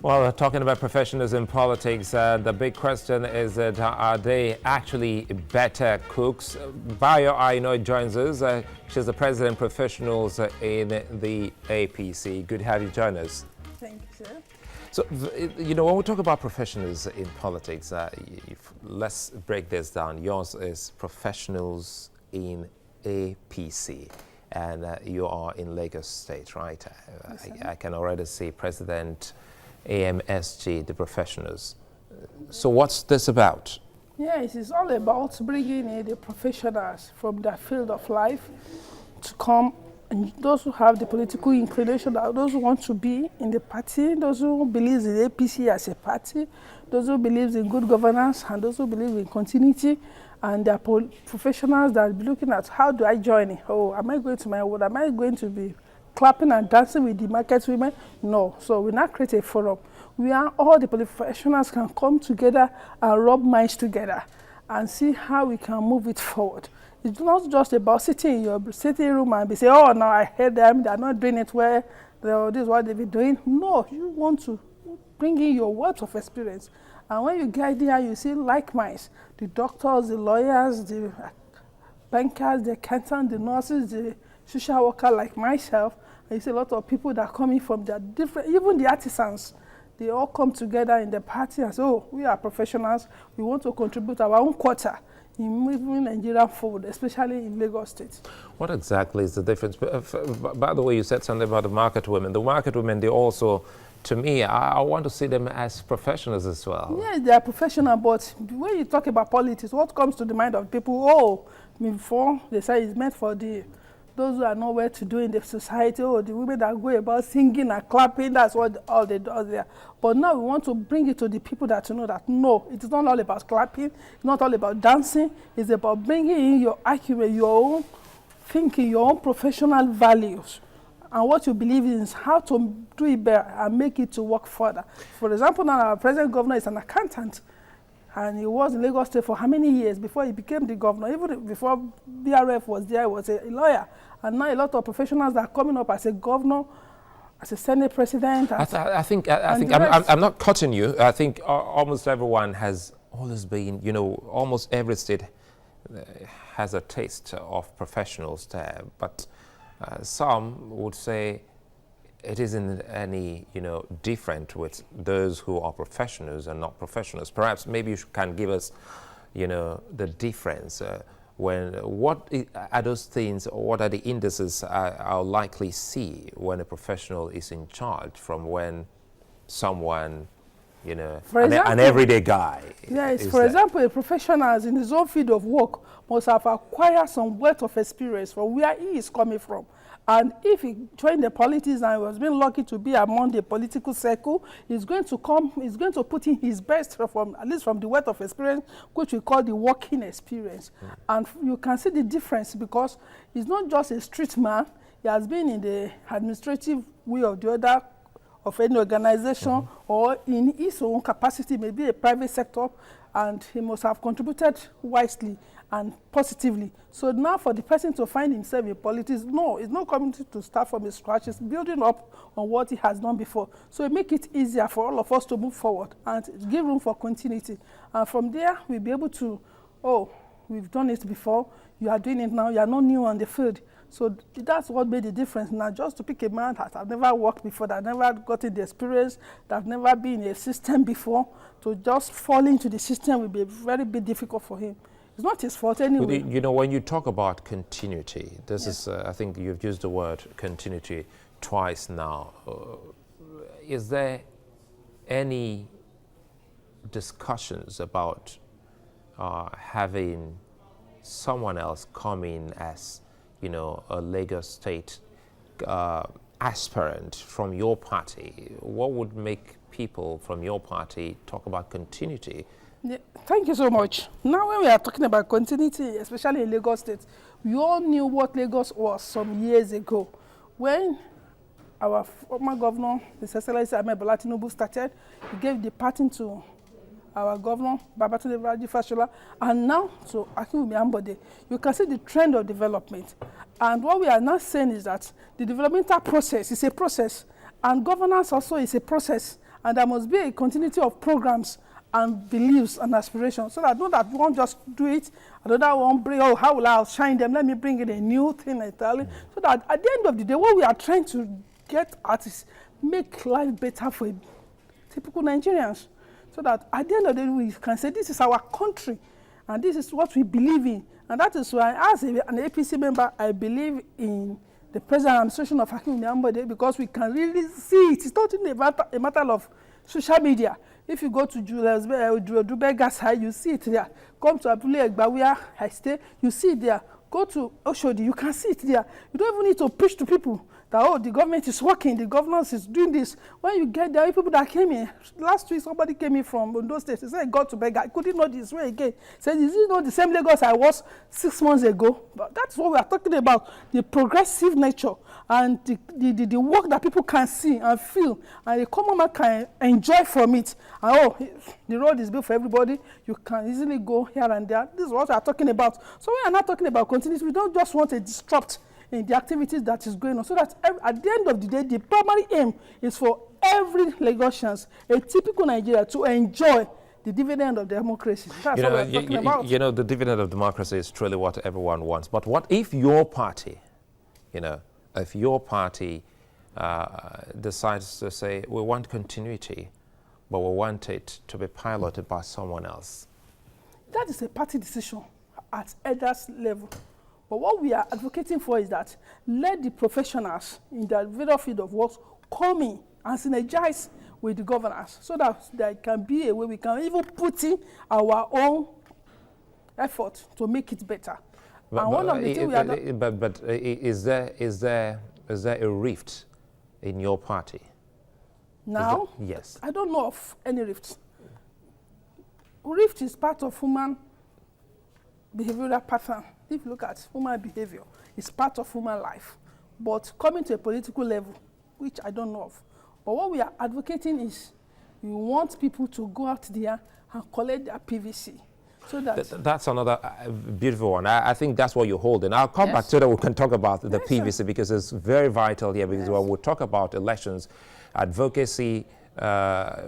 Well, talking about professionals in politics, the big question is that are they actually better cooks? Bayo Aina joins us. She's the president of professionals in the APC. Good to have you join us. Thank you, sir. So, when we talk about professionals in politics, let's break this down. Yours is professionals in APC, and you are in Lagos State, right? Yes, I can already see President AMSG, the professionals. So what's this about? Yes, it's all about bringing in the professionals from their field of life to come, and those who have the political inclination, those who want to be in the party, those who believe in APC as a party, those who believe in good governance, and those who believe in continuity, and there are professionals that will be looking at how do I join it? Oh, am I going to my ward? Am I going to be clapping and dancing with the market women? No. So we now create a forum where all the professionals can come together and rub minds together and see how we can move it forward. It's not just about sitting in your sitting room and be saying, oh, no, I heard them, they're not doing it well, this is what they've been doing. No, you want to bring in your wealth of experience. And when you get there, you see like minds, the doctors, the lawyers, the bankers, the accountants, the nurses, the social worker like myself. You see a lot of people that are coming from the different, even the artisans, they all come together in the party and say, oh, we are professionals, we want to contribute our own quota in moving Nigerian forward, especially in Lagos State. What exactly is the difference? By the way, you said something about the market women. The market women, they also, to me, I want to see them as professionals as well. Yes, they are professional, but when you talk about politics, what comes to the mind of people, oh, before they say it's meant for those who are nowhere to do in the society, or the women that go about singing and clapping, that's what all they do there. But now we want to bring it to the people that know that, no, it is not all about clapping, it's not all about dancing, it's about bringing in your acumen, your own thinking, your own professional values. And what you believe in is how to do it better and make it to work further. For example, now our present governor is an accountant. And he was in Lagos State for how many years before he became the governor? Even before BRF was there, he was a lawyer. And now a lot of professionals are coming up as a governor, as a Senate president. I'm not cutting you. I think almost everyone has always been, almost every state has a taste of professionals there. But some would say it isn't any, different with those who are professionals and not professionals. Perhaps maybe you can give us, the difference. What are those things, or what are the indices I'll likely see when a professional is in charge from when someone, an everyday guy? Yes, for example, a professional in his own field of work must have acquired some wealth of experience from where he is coming from. And if he joined the politics and was being lucky to be among the political circle, he's going to put in his best from, at least from the wealth of experience, which we call the working experience. And you can see the difference because he's not just a street man, he has been in the administrative way or the other of any organization or in his own capacity, maybe a private sector, and he must have contributed wisely and positively. So now for the person to find himself in politics, no, it's not coming to start from the scratch, it's building up on what he has done before. So it makes it easier for all of us to move forward and give room for continuity. And from there, we'll be able to, oh, we've done it before, you are doing it now, you are not new on the field. So that's what made the difference. Now, just to pick a man that I've never worked before, that never gotten the experience, that never been in a system before, to just fall into the system will be very bit difficult for him. It's not his fault anyway. When you talk about continuity, this is, I think you've used the word continuity twice now. Is there any discussions about having someone else come in as, a Lagos State aspirant from your party? What would make people from your party talk about continuity? Yeah, thank you so much. Now when we are talking about continuity, especially in Lagos State, we all knew what Lagos was some years ago. When our former governor, His Excellency Ahmed Bola Tinubu, started, he gave the patent to our governor, Babatunde Raji Fashola, and now to Akinwumi Ambode. You can see the trend of development. And what we are now saying is that the developmental process is a process, and governance also is a process. And there must be a continuity of programs and beliefs and aspirations, so that not that one just do it, another one bring, oh, how will I outshine them? Let me bring in a new thing entirely. So that at the end of the day, what we are trying to get at is make life better for typical Nigerians. So that at the end of the day, we can say this is our country and this is what we believe in. And that is why, as an APC member, I believe in the present administration of Hakim Nyambode, because we can really see it. It's not a matter of social media. If you go to Julius Dubega's side, you see it there. Come to Abule Egba, where I stay, you see it there. Go to Oshodi, you can see it there. You don't even need to preach to people that, oh, the government is working, the governance is doing this. When you get there, people that came in, last week somebody came in from Ondo State, he said, God to beg, I couldn't know this way again. He said, is it not the same Lagos I was 6 months ago? But that's what we are talking about, the progressive nature and the work that people can see and feel, and the common man can enjoy from it. And oh, the road is built for everybody, you can easily go here and there. This is what we are talking about. So we are not talking about continuity, we don't just want to disrupt in the activities that is going on, so that at the end of the day, the primary aim is for every Lagosians, a typical Nigeria, to enjoy the dividend of democracy. That's what we're talking about. You know, the dividend of democracy is truly what everyone wants. But what if your party, if your party decides to say, we want continuity, but we want it to be piloted by someone else? That is a party decision at elders level. But what we are advocating for is that let the professionals in the various field of work come in and synergize with the governors, so that there can be a way we can even put in our own effort to make it better. But is there a rift in your party? Now? Yes. I don't know of any rift. Rift is part of human behavioral pattern. If you look at human behavior, it's part of human life. But coming to a political level, which I don't know of. But what we are advocating is we want people to go out there and collect their PVC. So that's another beautiful one. I think that's what you're holding. I'll come back to that. We can talk about the PVC, because it's very vital here. Because when we talk about elections, advocacy,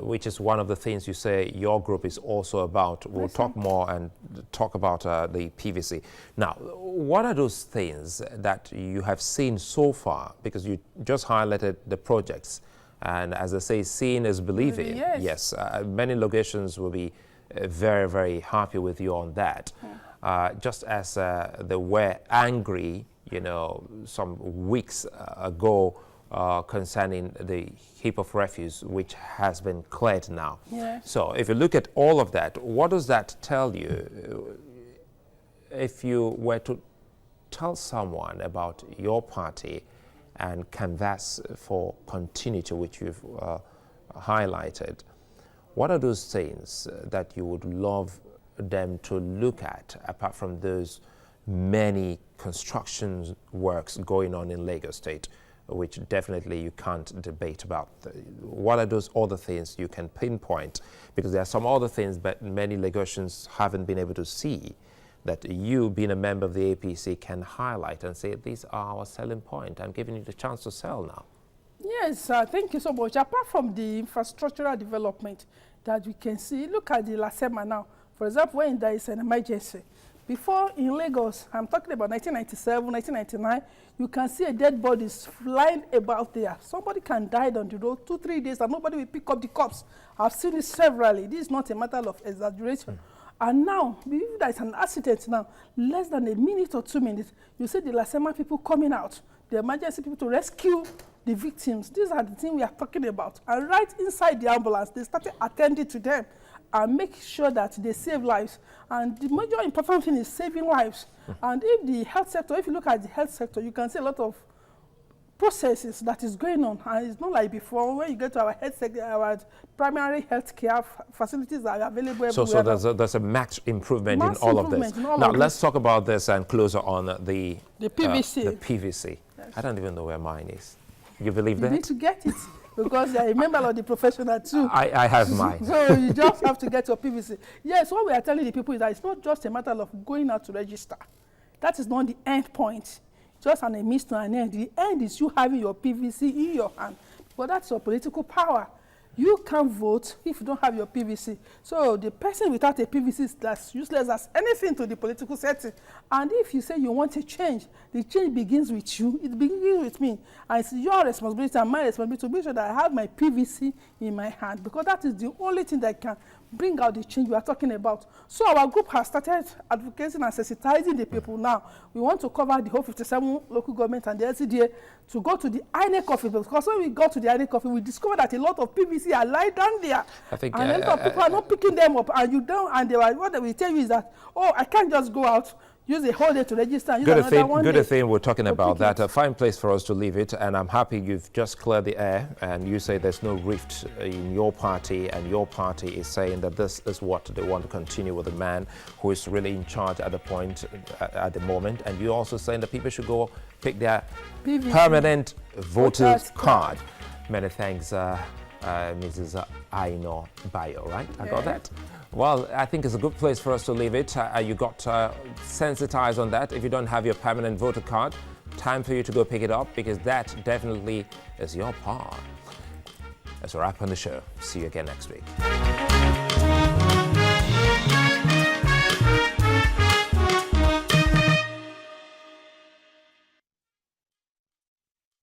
which is one of the things you say your group is also about. We'll talk more and talk about the PVC. Now, what are those things that you have seen so far? Because you just highlighted the projects. And as I say, seeing is believing. Yes. Many locations will be very, very happy with you on that. Just as they were angry, some weeks ago, concerning the heap of refuse, which has been cleared now. So if you look at all of that, what does that tell you? If you were to tell someone about your party and canvass for continuity, which you've highlighted, what are those things that you would love them to look at, apart from those many construction works going on in Lagos State, which definitely you can't debate about? What are those other things you can pinpoint? Because there are some other things that many Lagosians haven't been able to see, that you, being a member of the APC, can highlight and say, these are our selling point. I'm giving you the chance to sell now. Yes, thank you so much. Apart from the infrastructural development that we can see, look at the Lasema now. For example, when there is an emergency, before in Lagos, I'm talking about 1997, 1999, you can see a dead bodies flying about there. Somebody can die on the road 2-3 days and nobody will pick up the corpse. I've seen it severally. This is not a matter of exaggeration. And now, if there is an accident now, less than a minute or 2 minutes, you see the Lasema people coming out, the emergency people to rescue the victims. These are the things we are talking about. And right inside the ambulance, they started attending to them and make sure that they save lives. And the major important thing is saving lives. And if the health sector, if you look at the health sector, you can see a lot of processes that is going on. And it's not like before, when you get to our health sector, our primary health care facilities are available everywhere. So there's a max improvement in all of this. Now, let's talk about this and closer on the PVC. The PVC. Yes. I don't even know where mine is. You believe that? You need to get it. Because I remember of the professional too. I have mine. So you just have to get your PVC. Yes, what we are telling the people is that it's not just a matter of going out to register. That is not the end point. Just an means to an end. The end is you having your PVC in your hand. But that's your political power. you can't vote if you don't have your PVC. So the person without a PVC is as useless as anything to the political setting. And if you say you want a change, the change begins with you, it begins with me. And it's your responsibility and my responsibility to make sure that I have my PVC in my hand, because that is the only thing that can bring out the change we are talking about. So our group has started advocating and sensitizing the people now. We want to cover the whole 57 local government and the LCDA to go to the Aina office, because when we got to the Aina office, we discovered that a lot of PVC are lying down there. I think, and a lot of people are not picking them up, and you don't, and what they will tell you is that, oh, I can't just go out, use a whole day to register, and use another one day. Good thing we're talking about that. A fine place for us to leave it, and I'm happy you've just cleared the air and you say there's no rift in your party, and your party is saying that this is what they want to continue with the man who is really in charge at the moment, and you're also saying that people should go pick their PVC permanent voter's card. Many thanks, Mrs. Aina Bayo, right? I got that. Well, I think it's a good place for us to leave it. You got sensitized on that. If you don't have your permanent voter card, time for you to go pick it up, because that definitely is your part. That's a wrap on the show. See you again next week.